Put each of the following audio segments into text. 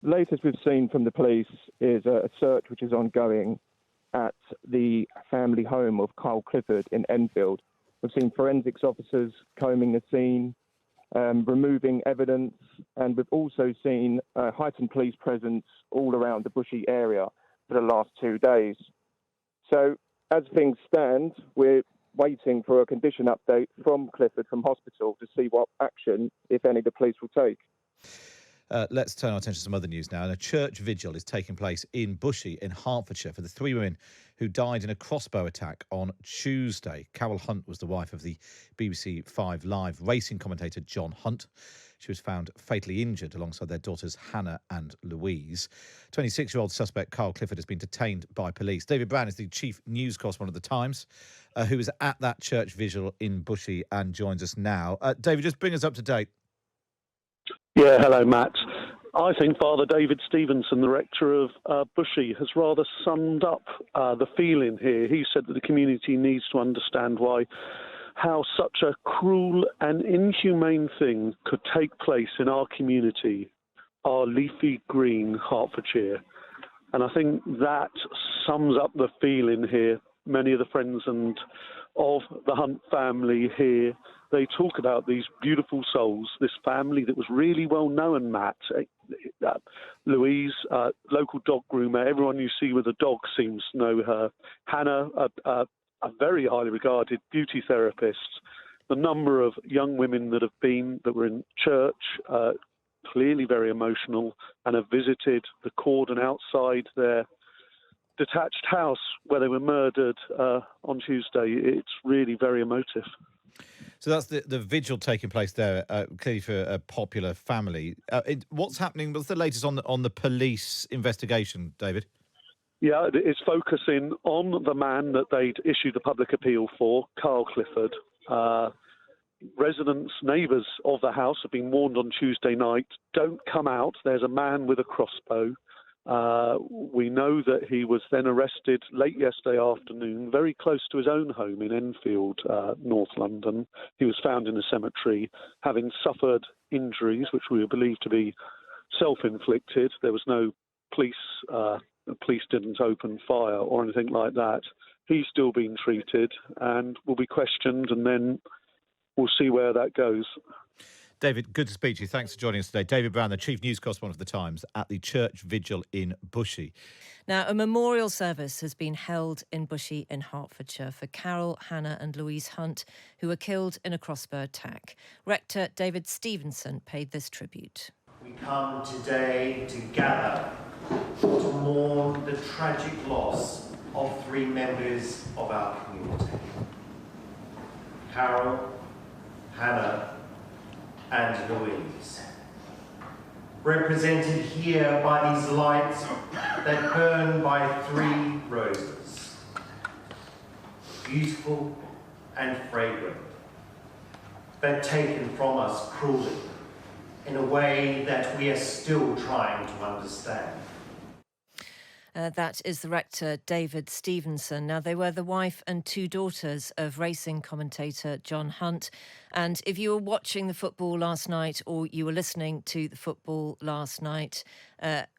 latest we've seen from the police is a search which is ongoing at the family home of Kyle Clifford in Enfield. We've seen forensics officers combing the scene, removing evidence, and we've also seen heightened police presence all around the Bushey area for the last 2 days. So as things stand, we're waiting for a condition update from Clifford from hospital to see what action, if any, the police will take. Let's turn our attention to some other news now. And a church vigil is taking place in Bushey in Hertfordshire for the 3 women who died in a crossbow attack on Tuesday. Carol Hunt was the wife of the BBC 5 Live racing commentator John Hunt. She was found fatally injured alongside their daughters Hannah and Louise. 26-year-old suspect Kyle Clifford has been detained by police. David Brown is the chief news correspondent of The Times, who is at that church vigil in Bushey and joins us now. David, just bring us up to date. Yeah, hello, Matt. I think Father David Stevenson, the rector of Bushey, has rather summed up the feeling here. He said that the community needs to understand how such a cruel and inhumane thing could take place in our community, our leafy green Hertfordshire. And I think that sums up the feeling here. Many of the friends and of the Hunt family here, they talk about these beautiful souls, this family that was really well known, Matt. Louise, local dog groomer, everyone you see with a dog seems to know her. Hannah, a very highly regarded beauty therapist. The number of young women that were in church, clearly very emotional, and have visited the cordon outside their detached house where they were murdered on Tuesday. It's really very emotive. So that's the vigil taking place there, clearly for a popular family. What's happening? What's the latest on the police investigation, David? Yeah, it's focusing on the man that they'd issued the public appeal for, Kyle Clifford. Residents, neighbours of the house have been warned on Tuesday night, don't come out. There's a man with a crossbow. We know that he was then arrested late yesterday afternoon, very close to his own home in Enfield, North London. He was found in a cemetery, having suffered injuries, which we believe to be self-inflicted. There was no police. The police didn't open fire or anything like that. He's still being treated and will be questioned, and then we'll see where that goes. David, good to speak to you. Thanks for joining us today. David Brown, the chief news correspondent of The Times, at the church vigil in Bushey. Now, a memorial service has been held in Bushey in Hertfordshire for Carol, Hannah and Louise Hunt, who were killed in a crossbow attack. Rector David Stevenson paid this tribute. We come today to gather to mourn the tragic loss of 3 members of our community. Carol, Hannah and Louise, represented here by these lights that burn by 3 roses, beautiful and fragrant, but taken from us cruelly in a way that we are still trying to understand. That is the rector, David Stevenson. Now, they were the wife and 2 daughters of racing commentator John Hunt. And if you were watching the football last night or you were listening to the football last night,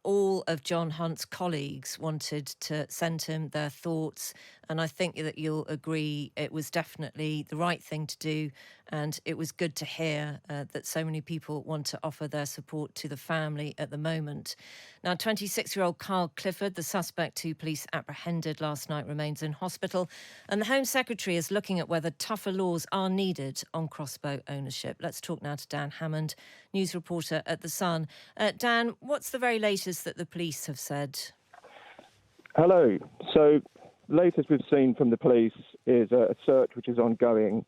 all of John Hunt's colleagues wanted to send him their thoughts. And I think that you'll agree it was definitely the right thing to do. And it was good to hear that so many people want to offer their support to the family at the moment. Now, 26-year-old Kyle Clifford, the suspect who police apprehended last night, remains in hospital. And the Home Secretary is looking at whether tougher laws are needed on crossbow ownership. Let's talk now to Dan Hammond, news reporter at The Sun. Dan, what's the very latest that the police have said? Hello. So, latest we've seen from the police is a search which is ongoing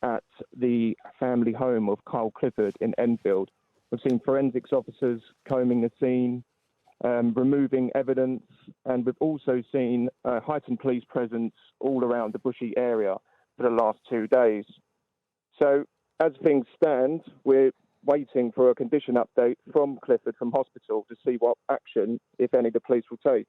at the family home of Kyle Clifford in Enfield. We've seen forensics officers combing the scene, removing evidence, and we've also seen heightened police presence all around the Bushey area for the last 2 days. So, as things stand, we're waiting for a condition update from Clifford from hospital to see what action, if any, the police will take.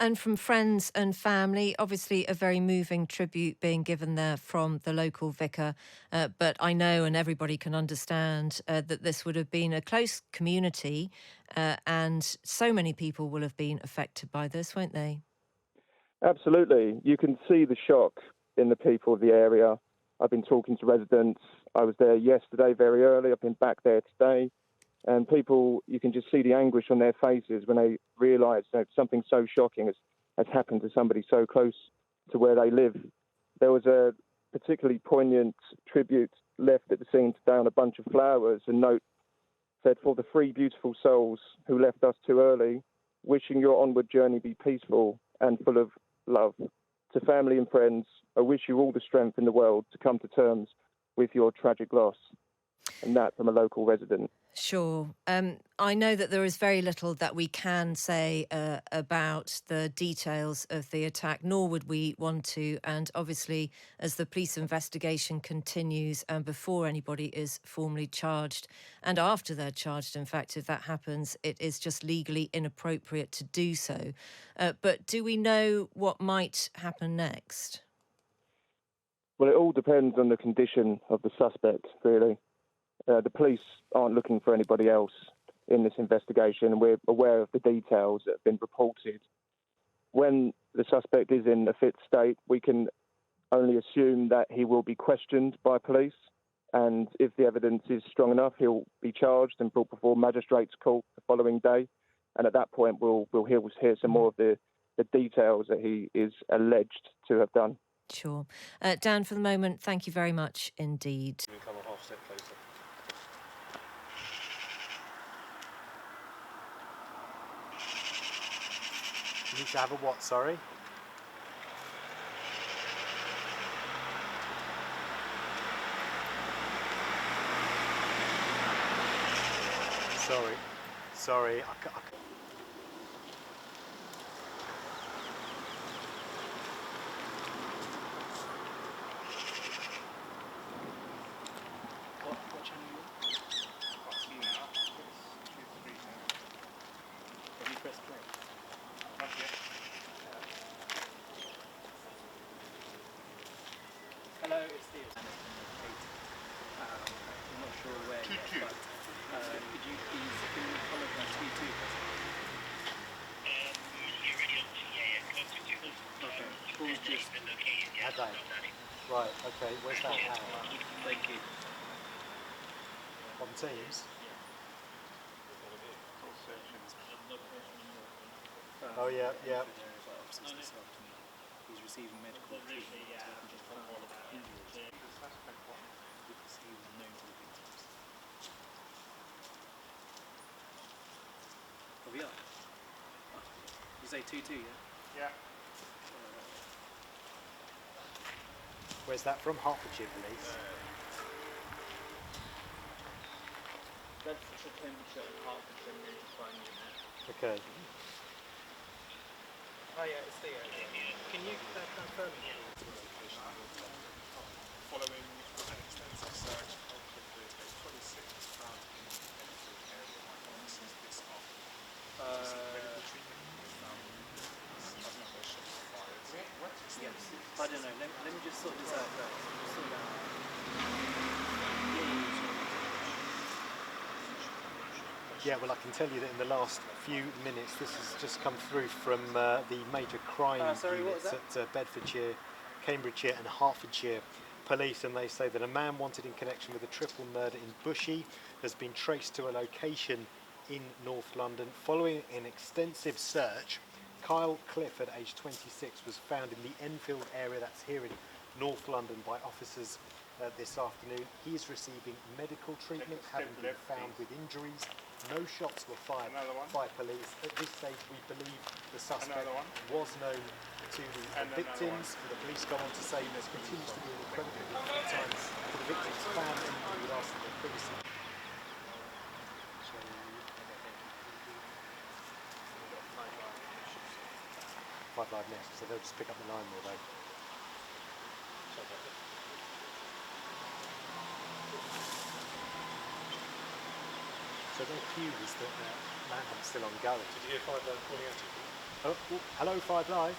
And from friends and family, obviously a very moving tribute being given there from the local vicar. But I know, and everybody can understand, that this would have been a close community, and so many people will have been affected by this, won't they? Absolutely. You can see the shock in the people of the area. I've been talking to residents. I was there yesterday very early. I've been back there today. And people, you can just see the anguish on their faces when they realise that something so shocking has happened to somebody so close to where they live. There was a particularly poignant tribute left at the scene to down a bunch of flowers. A note said, "For the three beautiful souls who left us too early, wishing your onward journey be peaceful and full of love. To family and friends, I wish you all the strength in the world to come to terms with your tragic loss." And that from a local resident. Sure. I know that there is very little that we can say about the details of the attack, nor would we want to. And obviously, as the police investigation continues and before anybody is formally charged, and after they're charged, in fact, if that happens, it is just legally inappropriate to do so. But do we know what might happen next? Well, it all depends on the condition of the suspect, really. The police aren't looking for anybody else in this investigation, and we're aware of the details that have been reported. When the suspect is in a fit state, we can only assume that he will be questioned by police, and if the evidence is strong enough, he'll be charged and brought before magistrates' court the following day. And at that point, we'll hear some more of the details that he is alleged to have done. Sure. Dan, for the moment, thank you very much indeed. Come a half step closer. You need to have a what, sorry? Sorry, What channel are you on? Have you pressed play? Not yet. Hello, it's Theo. I'm not sure where yet, but could you please follow my speed 2? Okay, cool, just... Had that. Right, okay, where's that now? Thank you. On Teams? Oh yeah. He's receiving medical treatment injuries. Because he was known to the victims. Oh, we are? You say 2-2, yeah? Yeah. Where's that from? Hertfordshire Police? Bedfordshire, Cambridgeshire and Hertfordshire need to find you now. Okay. Oh yeah, it's Theo. Can you confirm it? Following an extensive search of the 26 found in the Enfield area, this is this off. Medical treatment found yes. I don't know. Let me just sort this out first. Sort it out. Yeah, well, I can tell you that in the last few minutes, this has just come through from the major crime units at Bedfordshire, Cambridgeshire and Hertfordshire Police, and they say that a man wanted in connection with a triple murder in Bushey has been traced to a location in North London. Following an extensive search, Kyle Clifford, aged 26, was found in the Enfield area, that's here in North London, by officers this afternoon. He is receiving medical treatment, having been found with injuries. No shots were fired by police. At this stage, we believe the suspect was known to the victims. The police go on to say there continues to be an incredibly difficult time for the victims' family. We would ask that they privacy. 5 live next, so they'll just pick up the line more though. So their view is that manhunt's still ongoing. Did you hear 5 calling out to you? Oh, hello, 5 Live.